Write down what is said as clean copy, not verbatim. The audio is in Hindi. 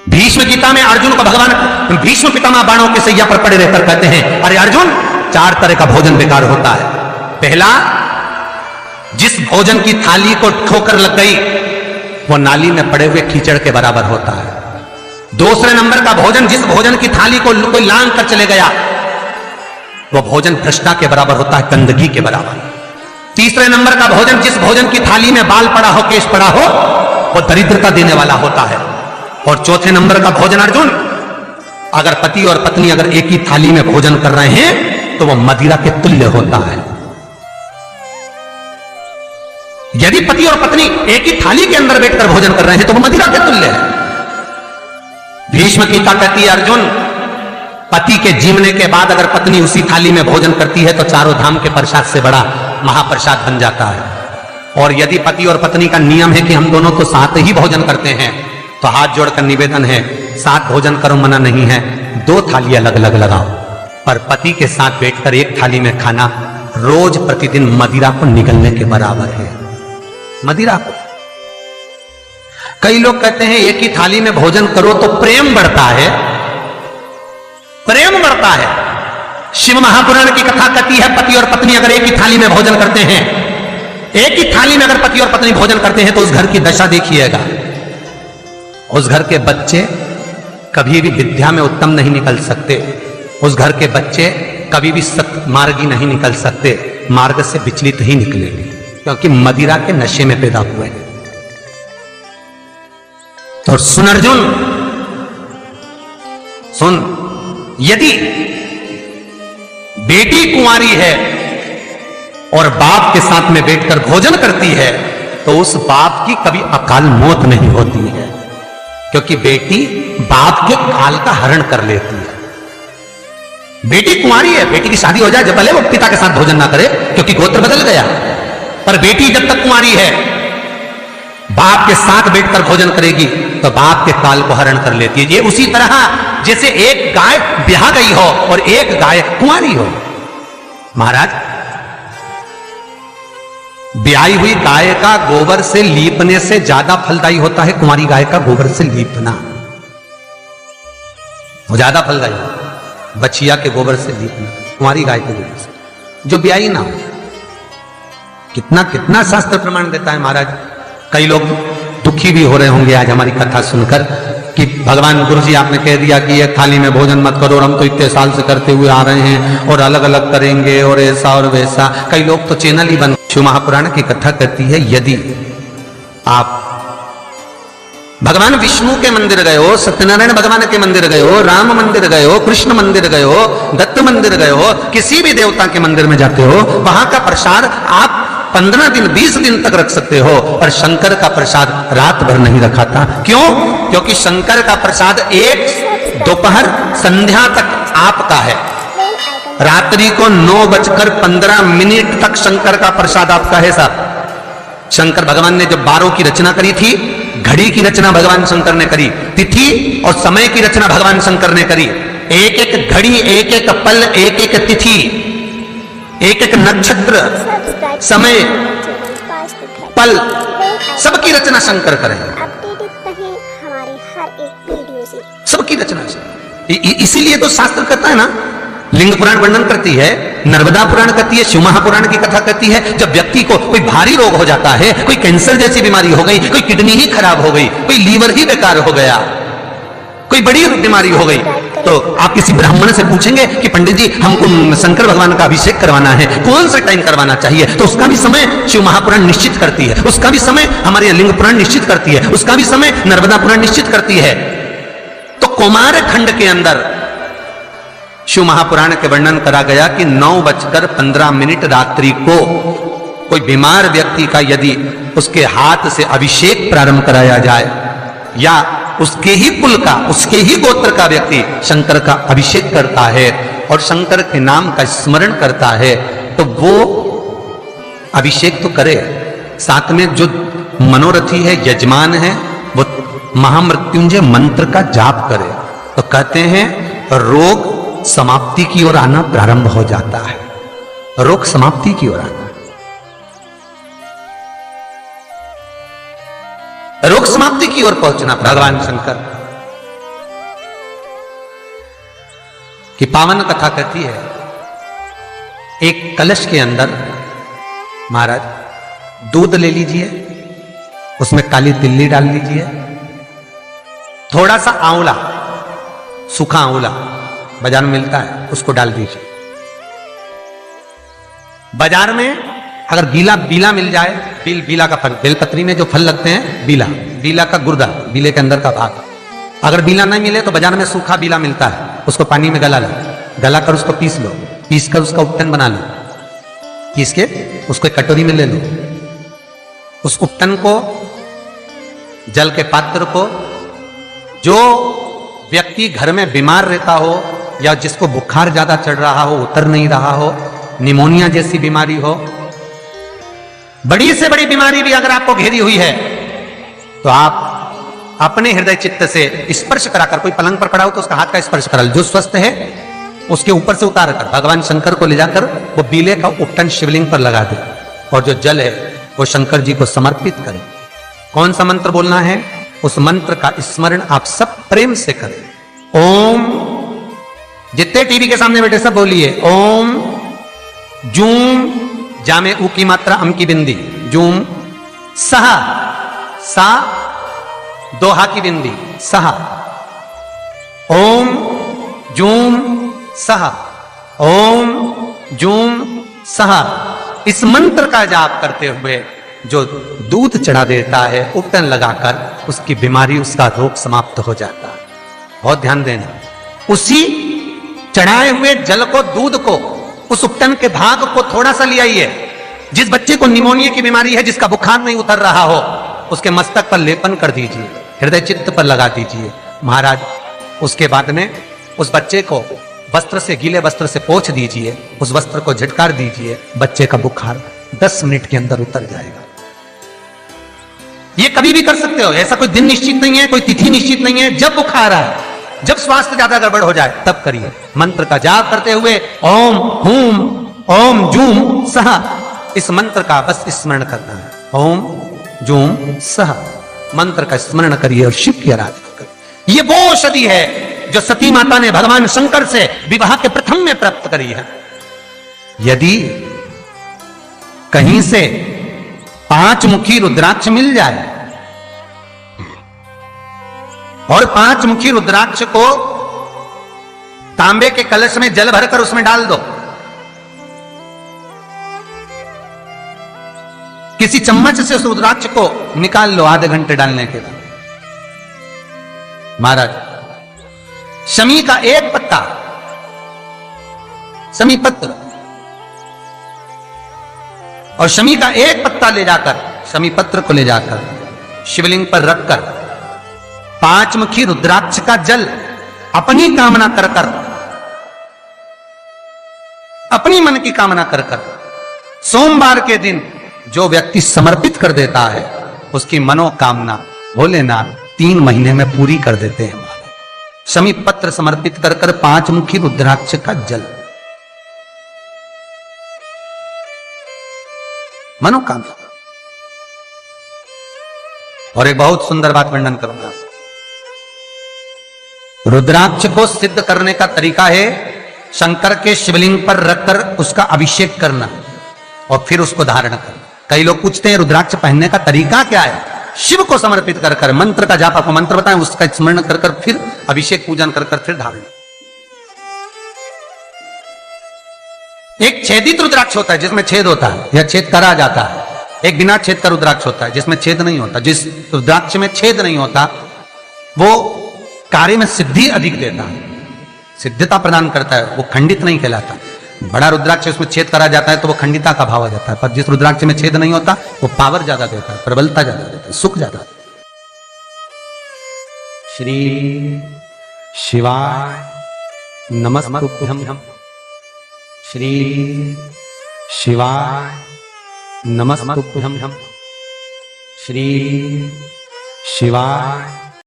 भीष्म गीता में अर्जुन को भगवान भीष्म पितामह बाणों के सैया पर पड़े रहकर कहते हैं, अरे अर्जुन, 4 तरह का भोजन बेकार होता है। पहला, जिस भोजन की थाली को ठोकर लग गई वो नाली में पड़े हुए कीचड़ के बराबर होता है। दूसरे नंबर का भोजन, जिस भोजन की थाली को कोई लांग कर चले गया वो भोजन भ्रष्टा के बराबर होता है, गंदगी के बराबर। तीसरे नंबर का भोजन, जिस भोजन की थाली में बाल पड़ा हो, केश पड़ा हो, वो दरिद्रता देने वाला होता है। और चौथे नंबर का भोजन अर्जुन, अगर पति और पत्नी अगर एक ही थाली में भोजन कर रहे हैं तो वो मदिरा के तुल्य होता है। यदि पति और पत्नी एक ही थाली के अंदर बैठकर भोजन कर रहे हैं तो वो मदिरा के तुल्य है। भीष्म गीता कहती है, अर्जुन, पति के जीवने के बाद अगर पत्नी उसी थाली में भोजन करती है तो चारों धाम के प्रसाद से बड़ा महाप्रसाद बन जाता है। और यदि पति और पत्नी का नियम है कि हम दोनों तो साथ ही भोजन करते हैं तो हाथ जोड़कर निवेदन है, साथ भोजन करो, मना नहीं है, 2 थाली अलग अलग लगाओ। पर पति के साथ बैठकर एक थाली में खाना रोज प्रतिदिन मदिरा को निगलने के बराबर है। मदिरा को कई लोग कहते हैं एक ही थाली में भोजन करो तो प्रेम बढ़ता है, प्रेम बढ़ता है। शिव महापुराण की कथा कहती है, पति और पत्नी अगर एक ही थाली में भोजन करते हैं, एक ही थाली में अगर पति और पत्नी भोजन करते हैं तो उस घर की दशा देखिएगा। उस घर के बच्चे कभी भी विद्या में उत्तम नहीं निकल सकते, उस घर के बच्चे कभी भी सत्मार्गी नहीं निकल सकते, मार्ग से विचलित ही निकलेंगे, क्योंकि मदिरा के नशे में पैदा हुए हैं। तो सुन अर्जुन, सुन, यदि बेटी कुंवारी है और बाप के साथ में बैठकर भोजन करती है तो उस बाप की कभी अकाल मौत नहीं होती है, क्योंकि बेटी बाप के काल का हरण कर लेती है। बेटी कुंवारी है, बेटी की शादी हो जाए जब पहले वो पिता के साथ भोजन ना करे क्योंकि गोत्र बदल गया, पर बेटी जब तक कुंवारी है बाप के साथ बैठकर भोजन करेगी तो बाप के काल को हरण कर लेती है। ये उसी तरह जैसे एक गाय ब्याह गई हो और एक गाय कुंवारी हो। महाराज, ब्याही हुई गाय का गोबर से लीपने से ज्यादा फलदायी होता है कुंवारी गाय का गोबर से लीपना, वो ज्यादा फलदायी। बछिया के गोबर से लीपना, कुंवारी गाय के गोबर से जो ब्याही ना हो। कितना कितना शास्त्र प्रमाण देता है महाराज। कई लोग दुखी भी हो रहे होंगे आज हमारी कथा सुनकर कि भगवान गुरुजी आपने कह दिया कि एक थाली में भोजन मत करो और हम तो इतने साल से करते हुए आ रहे हैं और अलग अलग करेंगे और ऐसा और वैसा। कई लोग तो चैनल ही बंद। शिव महापुराण की कथा कहती है, यदि आप भगवान विष्णु के मंदिर गए हो, सत्यनारायण भगवान के मंदिर गए हो, राम मंदिर गए हो, कृष्ण मंदिर गए हो, दत्त मंदिर गए हो, किसी भी देवता के मंदिर में जाते हो, वहां का प्रसाद आप 15 दिन 20 दिन तक रख सकते हो, पर शंकर का प्रसाद रात भर नहीं रखाता। क्यों? क्योंकि शंकर का प्रसाद एक दोपहर संध्या तक आपका है, रात्रि को 9:15 तक शंकर का प्रसाद आपका है साहब। शंकर भगवान ने जब 12 की रचना करी थी, घड़ी की रचना भगवान शंकर ने करी, तिथि और समय की रचना भगवान शंकर ने करी। एक एक घड़ी, एक एक पल, एक एक तिथि, एक एक नक्षत्र, समय, पल, सबकी रचना शंकर करे। सबकी रचना इसीलिए तो शास्त्र कहता है ना, लिंग पुराण वर्णन करती है, नर्मदा पुराण कहती है, शिव महापुराण की कथा कहती है, जब व्यक्ति को कोई भारी रोग हो जाता है, कोई कैंसर जैसी बीमारी हो गई, कोई किडनी ही खराब हो गई, कोई लीवर ही बेकार हो गया, कोई बड़ी बीमारी हो गई, तो आप किसी ब्राह्मण से पूछेंगे कि पंडित जी हमको शंकर भगवान का अभिषेक करवाना है, कौन सा टाइम करवाना चाहिए? तो उसका भी समय शिव महापुराण निश्चित करती है, उसका भी समय हमारे लिंग पुराण निश्चित करती है, उसका भी समय नर्मदा पुराण निश्चित करती है। तो कुमार खंड के अंदर शिव महापुराण के वर्णन करा गया कि 9:15 रात्रि को कोई बीमार व्यक्ति का यदि उसके हाथ से अभिषेक प्रारंभ कराया जाए या उसके ही कुल का, उसके ही गोत्र का व्यक्ति शंकर का अभिषेक करता है और शंकर के नाम का स्मरण करता है, तो वो अभिषेक तो करे, साथ में जो मनोरथी है, यजमान है, वो महामृत्युंजय मंत्र का जाप करे, तो कहते हैं रोग समाप्ति की ओर आना प्रारंभ हो जाता है। रोग समाप्ति की ओर आना, रोग समाप्ति की ओर पहुंचना। भगवान शंकर कि पावन कथा कहती है, एक कलश के अंदर महाराज दूध ले लीजिए, उसमें काली तिल्ली डाल लीजिए, थोड़ा सा आंवला, सूखा आंवला बाजार में मिलता है, उसको डाल दीजिए। बाजार में अगर बीला मिल जाए, बीला का फल, बेलपत्री में जो फल लगते हैं, बीला का गुर्दा, बीले के अंदर का भाग, अगर बीला नहीं मिले तो बाजार में सूखा बीला मिलता है, उसको पानी में गला कर उसको पीस लो, पीस कर उसका उपटन बना लो, पीस के उसको कटोरी में ले लो। उस उपटन को, जल के पात्र को, जो व्यक्ति घर में बीमार रहता हो या जिसको बुखार ज्यादा चढ़ रहा हो, उतर नहीं रहा हो, निमोनिया जैसी बीमारी हो, बड़ी से बड़ी बीमारी भी अगर आपको घेरी हुई है, तो आप अपने हृदय चित्त से स्पर्श कराकर, कोई पलंग पर पड़ा हो तो उसका हाथ का स्पर्श करा, जो स्वस्थ है उसके ऊपर से उतार कर भगवान शंकर को ले जाकर वो बीले का उपटन शिवलिंग पर लगा दे, और जो जल है वो शंकर जी को समर्पित करें। कौन सा मंत्र बोलना है? उस मंत्र का स्मरण आप सब प्रेम से करें। ओम, जितने टीवी के सामने बैठे सब बोलिए ओम जूम, जा में ऊ की मात्रा, अम की बिंदी, जूम, सहा, सा दोहा की बिंदी, सहा, ओम जूम सहा, ओम जूम सहा। इस मंत्र का जाप करते हुए जो दूध चढ़ा देता है उपटन लगाकर, उसकी बीमारी, उसका रोग समाप्त हो जाता है। बहुत ध्यान देना, उसी चढ़ाए हुए जल को, दूध को, उस उपटन के भाग को थोड़ा सा ले आइए। जिस बच्चे को निमोनिया की बीमारी है, जिसका बुखार नहीं उतर रहा हो, उसके मस्तक पर लेपन कर दीजिए, हृदय चित्त पर लगा दीजिए महाराज। उसके बाद में उस बच्चे को वस्त्र से, गीले वस्त्र से पोंछ दीजिए, उस वस्त्र को झटकार दीजिए, बच्चे का बुखार 10 मिनट के अंदर उतर जाएगा। ये कभी भी कर सकते हो, ऐसा कोई दिन निश्चित नहीं है, कोई तिथि निश्चित नहीं है। जब बुखार आए, जब स्वास्थ्य ज्यादा गड़बड़ हो जाए, तब करिए। मंत्र का जाप करते हुए ओम हूम ओम जूम सहा, इस मंत्र का बस स्मरण करना है। ओम जूम सहा मंत्र का स्मरण करिए और शिव की आराधना करिए। ये वो औषधि है जो सती माता ने भगवान शंकर से विवाह के प्रथम में प्राप्त करी है। यदि कहीं से 5 मुखी रुद्राक्ष मिल जाए और 5 मुखी रुद्राक्ष को तांबे के कलश में जल भरकर उसमें डाल दो, किसी चम्मच से उस रुद्राक्ष को निकाल लो आधे घंटे डालने के बाद, महाराज शमी का एक पत्ता, शमी पत्र, और शमी का एक पत्ता ले जाकर, शमी पत्र को ले जाकर शिवलिंग पर रखकर 5 मुखी रुद्राक्ष का जल अपनी कामना कर कर, अपनी मन की कामना कर कर, सोमवार के दिन जो व्यक्ति समर्पित कर देता है, उसकी मनोकामना भोलेनाथ 3 महीने में पूरी कर देते हैं। शमी पत्र समर्पित कर कर 5 मुखी रुद्राक्ष का जल, मनोकामना। और एक बहुत सुंदर बात वर्णन करूंगा। रुद्राक्ष को सिद्ध करने का तरीका है शंकर के शिवलिंग पर रखकर उसका अभिषेक करना और फिर उसको धारण करना। कई लोग पूछते हैं रुद्राक्ष पहनने का तरीका क्या है? शिव को समर्पित कर कर मंत्र का जाप, आपको मंत्र बताएं, उसका स्मरण कर कर फिर अभिषेक पूजन कर कर फिर धारण। एक छेदित रुद्राक्ष होता है जिसमें छेद होता है या छेद करा जाता है, एक बिना छेद का रुद्राक्ष होता है जिसमें छेद नहीं होता। जिस रुद्राक्ष में छेद नहीं होता वो कार्य में सिद्धि अधिक देता है, सिद्धता प्रदान करता है, वो खंडित नहीं कहलाता। बड़ा रुद्राक्ष उसमें छेद करा जाता है तो वो खंडिता का भाव आ जाता है, पर जिस रुद्राक्ष में छेद नहीं होता वो पावर ज्यादा देता है, प्रबलता ज्यादा देता है, सुख ज्यादा देता है। श्री शिवाय नमस्तुभ्यं, श्री शिवाय नमस्तुभ्यं, श्री शिवाय